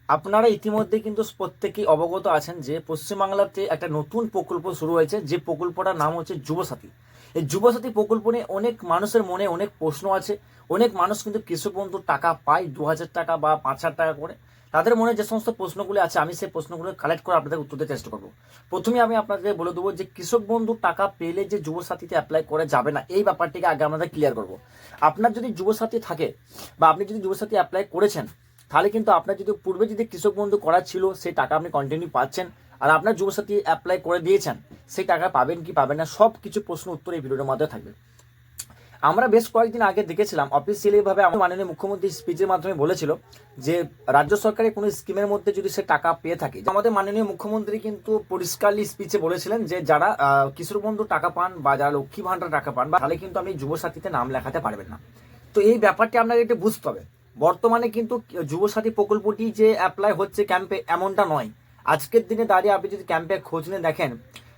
আপনারা ইতিমধ্যে কিন্তু প্রত্যেকেই অবগত আছেন যে পশ্চিমবাংলাতে একটা নতুন প্রকল্প শুরু হয়েছে, যে প্রকল্পটার নাম হচ্ছে যুবসাথী। এই যুবসাথী প্রকল্প নিয়ে অনেক মানুষের মনে অনেক প্রশ্ন আছে। অনেক মানুষ কিন্তু কৃষক বন্ধুর টাকা পায় 2,000 টাকা বা 5,000 টাকা করে। তাদের মনে যে সমস্ত প্রশ্নগুলি আছে আমি সেই প্রশ্নগুলো কালেক্ট করে আপনাদের উত্তর দিতে চেষ্টা করবো। প্রথমে আমি আপনাদের বলে দেবো যে কৃষক বন্ধুর টাকা পেলে যে যুবসাথীতে অ্যাপ্লাই করা যাবে না, এই ব্যাপারটিকে আগে আমাদের ক্লিয়ার করবো। আপনার যদি যুবসাথী থাকে বা আপনি যদি যুবসাথী অ্যাপ্লাই করেছেন, তাহলে কিন্তু আপনার যদি পূর্বে যদি কৃষক বন্ধু করা ছিল সেই টাকা আপনি কন্টিনিউ পাচ্ছেন। আর আপনার যুবসাথী অ্যাপ্লাই করে দিয়েছেন, সেই টাকা পাবেন কি পাবেন না সব কিছু প্রশ্ন উত্তর এই ভিডিওর মধ্যে থাকবে। আমরা বেশ কয়েকদিন আগে দেখেছিলাম অফিসিয়ালি ভাবে আমাদের মাননীয় মুখ্যমন্ত্রী স্পিচের মাধ্যমে বলেছিল যে রাজ্য সরকারের কোনো স্কিমের মধ্যে যদি সে টাকা পেয়ে থাকে, আমাদের মাননীয় মুখ্যমন্ত্রী কিন্তু পরিষ্কারলি স্পিচে বলেছিলেন যে যারা কৃষক বন্ধু টাকা পান বা যারা লক্ষ্মী ভান্ডার টাকা পান বা তাহলে কিন্তু আপনি যুবসাথীতে নাম লেখাতে পারবেন না। তো এই ব্যাপারটি আপনাকে একটু বুঝতে হবে। বর্তমানে কিন্তু যুবসাথী প্রকল্পটি যে অ্যাপ্লাই হচ্ছে ক্যাম্পে এমনটা নয়। আজকের দিনে দাঁড়িয়ে আপনি যদি ক্যাম্পে খোঁজ নিয়ে দেখেন,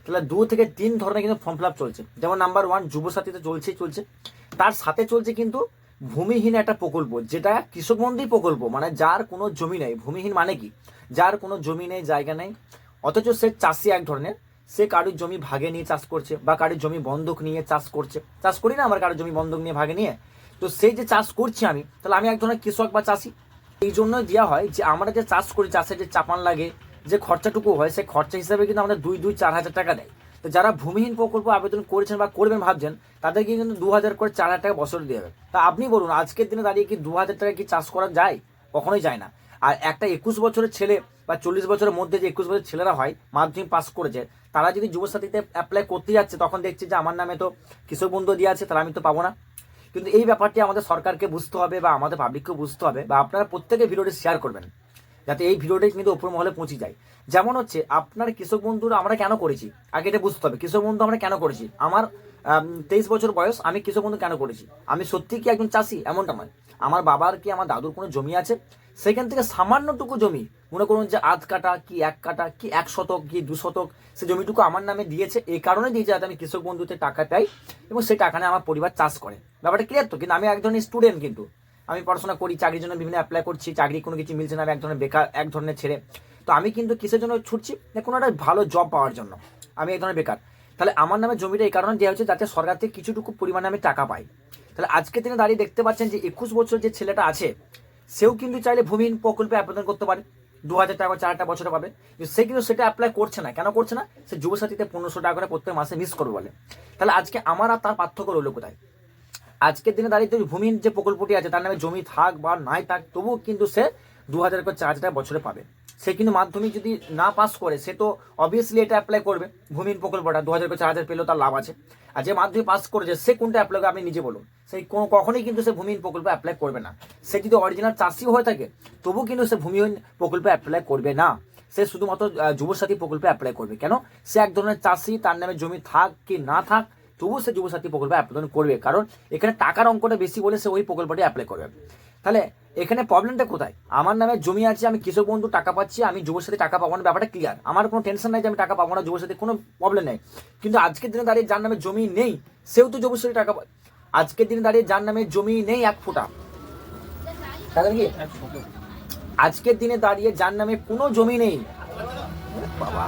তাহলে 2 থেকে 3 ধরনের কিন্তু ফর্ম ফিল আপ চলছে। যেমন নাম্বার 1 যুবসাথীতে চলছে, তার সাথে চলছে কিন্তু ভূমিহীন একটা প্রকল্প, যেটা কৃষক বন্ধু প্রকল্প, মানে যার কোনো জমি নেই। ভূমিহীন মানে কি? যার কোনো জমি নেই, জায়গা নেই, অথচ সে চাষি এক ধরনের। সে কারোর জমি ভাগে নিয়ে চাষ করছে বা কারোর জমি বন্ধক নিয়ে চাষ করছে। চাষ করি না আমার, কারোর জমি বন্ধক নিয়ে ভাগে নিয়ে। তো সেই যে চাষ করছি আমি, তাহলে আমি এক ধরনের কৃষক বা চাষি। এই জন্যই দেওয়া হয় যে আমরা যে চাষ করি, চাষে যে চাপান লাগে, যে খরচাটুকু হয়, সেই খরচা হিসাবে কিন্তু আমাদের 2-4 হাজার টাকা দেয়। তো যারা ভূমিহীন প্রকল্প আবেদন করেছেন বা করবেন ভাবছেন, তাদেরকে কিন্তু 2,000 করে 4,000 টাকা বছর দিয়ে হবে। তা আপনি বলুন, আজকের দিনে দাঁড়িয়ে কি 2,000 টাকা কি চাষ করা যায়? কখনোই যায় না। আর একটা 21 বছরের ছেলে বা 40 বছরের মধ্যে যে 21 বছরের ছেলেরা হয়, মাধ্যমিক পাস করেছে, তারা যদি যুবসাথীতে অ্যাপ্লাই করতে যাচ্ছে, তখন দেখছে যে আমার নামে তো কৃষক বন্ধু দিয়ে আছে, তাহলে আমি তো পাবো না। কিন্তু এই ব্যাপারটি আমাদের সরকারকে বুঝতে হবে বা আমাদের পাবলিককে বুঝতে হবে, বা আপনারা প্রত্যেকে ভিডিওটি শেয়ার করবেন যাতে এই ভিডিওটাই কিন্তু উপর মহলে পৌঁছে যায়। যেমন হচ্ছে আপনার কৃষক বন্ধুরা আমরা কেন করেছি, আগে এটা বুঝতে হবে। কৃষক বন্ধু আমরা কেন করেছি? আমার 23 বছর বয়স, আমি কৃষক বন্ধু কেন করেছি? আমি সত্যি কি একজন চাষি? এমনটা নয়। আমার বাবার কি আমার দাদুর কোনো জমি আছে, সেখান থেকে সামান্যটুকু জমি, মনে করুন যে আধ কাটা কি 1 কাটা কি 1 শতক কি 2 শতক, সে জমিটুকু আমার নামে দিয়েছে। এই কারণে দিয়েছে যাতে আমি কৃষক বন্ধুতে টাকা পাই এবং সেই টাকা নিয়ে আমার পরিবার চাষ করে। ব্যাপারটা ক্লিয়ার তো? কিন্তু আমি এক ধরনের স্টুডেন্ট, কিন্তু আমি পড়াশোনা করি, চাকরির জন্য বিভিন্ন অ্যাপ্লাই করছি, চাকরি কোনো কিছু মিলছে না, আমি এক ধরনের বেকার, এক ধরনের ছেলে। তো আমি কিন্তু কিসের জন্য ছুটছি? কোনো একটা ভালো জব পাওয়ার জন্য। আমি এক ধরনের বেকার। তাহলে আমার নামে জমিটা এই কারণে দেওয়া হচ্ছে যাতে সরকার থেকে কিছুটুকু পরিমাণে আমি টাকা পাই। তাহলে আজকে দিনে দাঁড়িয়ে দেখতে পাচ্ছেন যে 21 বছর যে ছেলেটা আছে, সেও কিন্তু চাইলে ভূমিহীন প্রকল্পে আবেদন করতে পারে, 2,000 টাকা 4টা বছরে পাবে। সে কিন্তু সেটা অ্যাপ্লাই করছে না। কেন করছে না? সে যুবসাথীতে 1500 টাকা করে প্রত্যেক মাসে মিস করবে বলে। তাহলে আজকে আমার আর তার পার্থক্য রইল কোথায়? আজকের দিনে দাঁড়িয়ে ভূমিহীন যে প্রকল্পটি আছে, তার নামে জমি থাক বা নাই থাক, তবুও কিন্তু সে 2,000 করে 4,000 টাকা বছরে পাবে। সে কিন্তু মাধ্যমিক যদি না পাস করে, সে তো অবভিয়াসলি এটা অ্যাপ্লাই করবে। ভূমিহীন প্রকল্পটা 2,000 করে 4,000 পেলেও তার লাভ আছে। আর যে মাধ্যমিক পাস করেছে, সে কোনটা অ্যাপ্লাই করবে আপনি নিজে বলুন। সেই কখনোই কিন্তু সে ভূমিহীন প্রকল্পে অ্যাপ্লাই করবে না। সে যদি অরিজিনাল চাষিও হয়ে থাকে, তবুও কিন্তু সে ভূমিহীন প্রকল্পে অ্যাপ্লাই করবে না। সে শুধুমাত্র যুবসাথী প্রকল্পে অ্যাপ্লাই করবে। কেন? সে এক ধরনের চাষি, তার নামে জমি থাক কি না থাক, তবুও সে যুবসাথী প্রকল্পে আবেদন করবে। কারণ এখানে টাকার অঙ্কটা বেশি বলে সে ওই প্রকল্পটি অ্যাপ্লাই করবে। তাহলে এখানে প্রবলেমটা কোথায়? আমার নামে জমি আছে, আমি কৃষক বন্ধু টাকা পাচ্ছি, আমি যুবসাথী টাকা পাবো না, ব্যাপারটা ক্লিয়ার। আমার কোনো টেনশন নাই যে আমি টাকা পাবো না, যুবসাথী কোনো প্রবলেম নেই। কিন্তু আজকের দিনে দাঁড়িয়ে যার নামে জমি নেই, সেও তো যুবসাথী টাকা পায়। আজকের দিনে দাঁড়িয়ে যার নামে জমি নেই 1 ফুটা, তাহলে কি আজকের দিনে দাঁড়িয়ে যার নামে কোনো জমি নেই, বাবা,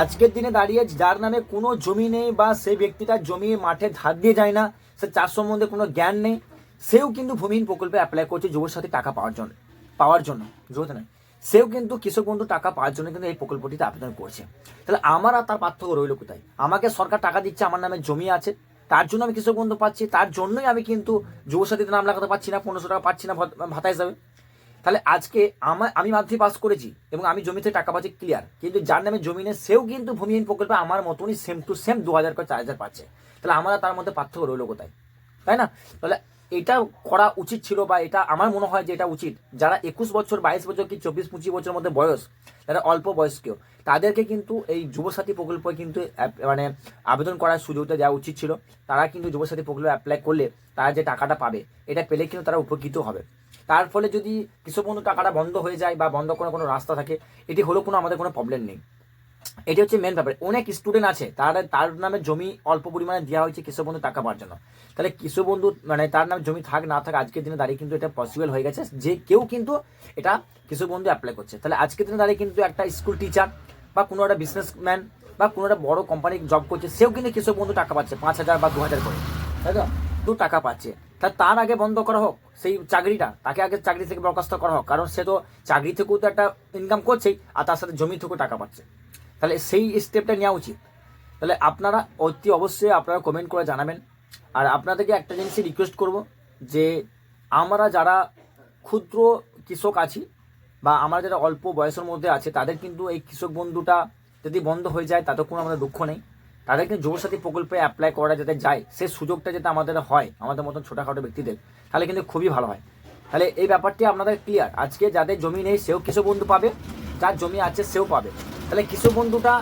আজকের দিনে দাঁড়িয়ে যার নামে কোনো জমি নেই বা সেই ব্যক্তিটা জমি মাঠে ধার দিয়ে যায় না, সে চাষ সম্বন্ধে কোনো জ্ঞান নেই, সেও কিন্তু ভূমিহীন প্রকল্পে অ্যাপ্লাই করছে যুবসাথী টাকা পাওয়ার জন্য জোর নয়, সেও কিন্তু কৃষক বন্ধু টাকা পাওয়ার জন্য কিন্তু এই প্রকল্পটিতে আবেদন করছে। তাহলে আমার আর তার পার্থক্য রইল কোথায়? আমাকে সরকার টাকা দিচ্ছে, আমার নামে জমি আছে, তার জন্য আমি কৃষক বন্ধু পাচ্ছি, তার জন্যই আমি কিন্তু যুবসাথীতে নাম লাগাতে পারছি না, 1500 টাকা পাচ্ছি না ভাতা হিসাবে। তাহলে আজকে আমি মাধ্যমিক পাস করেছি এবং আমি জমিতে টাকা পাচ্ছি, ক্লিয়ার। কিন্তু যার নামে জমি নেই, সেও কিন্তু ভূমিহীন প্রকল্পে আমার মতনই সেম টু সেম 2,000 করে 4,000 পাচ্ছে। তাহলে আমার তার মধ্যে পার্থক্য রইল কোথায়? তাই না? তাহলে এটা করা উচিত ছিল, বা এটা আমার মনে হয় যে এটা উচিত। যারা 21 বছর 22 বছর কি 24-25 বছরের মধ্যে বয়স, যারা অল্প বয়স্কেও, তাদেরকে কিন্তু এই যুবসাথী প্রকল্পে কিন্তু মানে আবেদন করার সুযোগটা দেওয়া উচিত ছিল। তারা কিন্তু যুবসাথী প্রকল্পে অ্যাপ্লাই করলে তারা যে টাকাটা পাবে, এটা পেলে কিন্তু তারা উপকৃত হবে। তার ফলে যদি কৃষক বন্ধু টাকাটা বন্ধ হয়ে যায় বা বন্ধ করার কোনো রাস্তা থাকে, এটি হলো কোনো আমাদের কোনো প্রবলেম নেই। এটা হচ্ছে মেন ব্যাপার। অনেক স্টুডেন্ট আছে তার নামে জমি অল্প পরিমাণে দেওয়া হয়েছে কৃষক বন্ধু টাকা পাওয়ার জন্য। তাহলে কৃষক বন্ধু মানে তার নামে জমি থাক না থাক, আজকের দিনে দাঁড়িয়ে কিন্তু এটা পসিবল হয়ে গেছে যে কেউ কিন্তু এটা কৃষক বন্ধু অ্যাপ্লাই করছে। তাহলে আজকের দিনে দাঁড়িয়ে কিন্তু একটা স্কুল টিচার বা কোনো একটা বিজনেসম্যান বা কোনো একটা বড় কোম্পানি জব করছে, সেও কিন্তু কৃষক বন্ধু টাকা পাচ্ছে 5,000 বা 2,000 করে, তাই তো টাকা পাচ্ছে। তার আগে বন্ধ করা হোক সেই চাকরিটা, তাকে আগে চাকরি থেকে বরখাস্ত করা হোক, কারণ সে তো চাকরি থেকেও তো একটা ইনকাম করছেই আর তার সাথে জমি থেকেও টাকা পাচ্ছে। তাহলে সেই স্টেপটা নেওয়া উচিত। তাহলে আপনারা অতি অবশ্যই আপনারা কমেন্ট করে জানাবেন। আর আপনাদেরকে একটা জিনিসই রিকোয়েস্ট করব যে আমরা যারা ক্ষুদ্র কৃষক আছি বা আমরা যারা অল্প বয়সের মধ্যে আছে, তাদের কিন্তু এই কৃষক বন্ধুটা যদি বন্ধ হয়ে যায় তাতে কোনো আমাদের দুঃখ নেই। তাদের কিন্তু যুবসাথী প্রকল্পে অ্যাপ্লাই করা যাতে যায়, সেই সুযোগটা যাতে আমাদের হয়, আমাদের মতন ছোটোখাটো ব্যক্তিদের, তাহলে কিন্তু খুবই ভালো হয়। তাহলে এই ব্যাপারটি আপনাদের ক্লিয়ার। আজকে যাদের জমি নেই সেও কৃষক বন্ধু পাবে, যার জমি আছে সেও পাবে। তাহলে কৃষক বন্ধুটা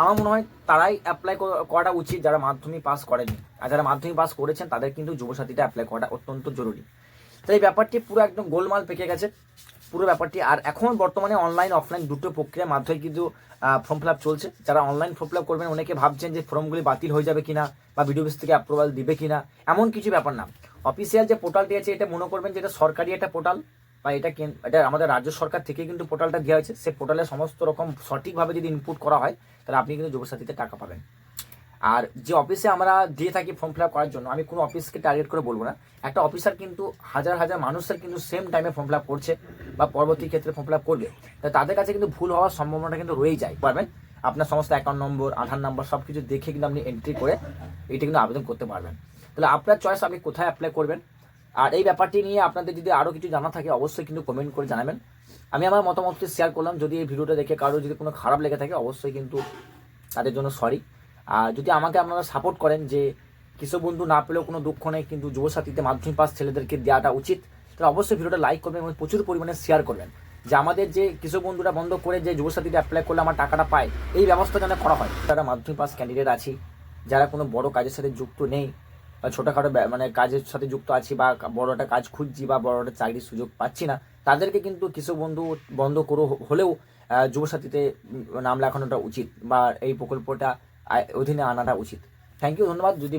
আমার মনে হয় তারাই অ্যাপ্লাই করাটা উচিত যারা মাধ্যমিক পাস করেনি, আর যারা মাধ্যমিক পাস করেছেন তাদের কিন্তু যুবসাথীটা অ্যাপ্লাই করাটা অত্যন্ত জরুরি। তাই এই ব্যাপারটি পুরো একদম গোলমাল পেকে গেছে পুরো ব্যাপারটি। আর এখন বর্তমানে অনলাইন অফলাইন দুটো প্রক্রিয়ার মাধ্যমে কিন্তু ফর্ম ফিল আপ চলছে। যারা অনলাইন ফর্ম ফিল আপ করবেন অনেকে ভাবছেন যে ফর্মগুলি বাতিল হয়ে যাবে কিনা বা বিডিও অফিস থেকে অ্যাপ্রুভাল দিবে কিনা, এমন কিছু ব্যাপার না। অফিসিয়াল যে পোর্টালটি আছে এটা মনে করবেন যে এটা সরকারি একটা পোর্টাল বা এটা আমাদের রাজ্য সরকার থেকে কিন্তু পোর্টালটা দেওয়া হয়েছে। সেই পোর্টালে সমস্ত রকম সঠিকভাবে যদি ইনপুট করা হয় তাহলে আপনি কিন্তু যুবসাথীতে টাকা পাবেন। আর যে অফিসে আমরা দিয়ে থাকি ফর্ম ফিল আপ করার জন্য, আমি কোনো অফিসকে টার্গেট করে বলবো না, একটা অফিসার কিন্তু হাজার হাজার মানুষের কিন্তু সেম টাইমে ফর্ম ফিল আপ করছে বা পরবর্তী ক্ষেত্রে ফর্ম ফিল আপ করবে। তাদের কাছে কিন্তু ভুল হওয়ার সম্ভাবনাটা কিন্তু রয়েই যায় পারবেন। আপনার সমস্ত অ্যাকাউন্ট নম্বর, আধার নাম্বার সব কিছু দেখে কিন্তু আপনি এন্ট্রি করে এটা কিন্তু আবেদন করতে পারবেন। তাহলে আপনার চয়েস আপনি কোথায় অ্যাপ্লাই করবেন। আর এই ব্যাপারটি নিয়ে আপনাদের যদি আরও কিছু জানা থাকে অবশ্যই কিন্তু কমেন্ট করে জানাবেন। আমি আমার মতামতটি শেয়ার করলাম। যদি এই ভিডিওটা দেখে কারোর যদি কোনো খারাপ লেগে থাকে অবশ্যই কিন্তু তাদের জন্য সরি। আর যদি আমাকে আপনারা সাপোর্ট করেন যে কৃষক বন্ধু না পেলেও কোনো দুঃখ নেই, কিন্তু যুবসাথীতে মাধ্যমিক পাস ছেলেদেরকে দেওয়াটা উচিত, তাহলে অবশ্যই ভিডিওটা লাইক করবেন এবং প্রচুর পরিমাণে শেয়ার করবেন যে আমাদের যে কৃষক বন্ধুরা বন্ধ করে যে যুবসাথীতে অ্যাপ্লাই করলে আমার টাকাটা পায়, এই ব্যবস্থা যেন করা হয়। যারা মাধ্যমিক পাস ক্যান্ডিডেট আছি, যারা কোনো বড় কাজের সাথে যুক্ত নেই বা ছোটোখাটো মানে কাজের সাথে যুক্ত আছি বা বড় একটা কাজ খুঁজছি বা বড় একটা চাকরির সুযোগ পাচ্ছি না, তাদেরকে কিন্তু কৃষক বন্ধু বন্ধ করে হলেও যুবসাথীতে নাম লেখানোটা উচিত বা এই প্রকল্পটা অধীনে আনাটা উচিত। থ্যাংক ইউ, ধন্যবাদ। যদি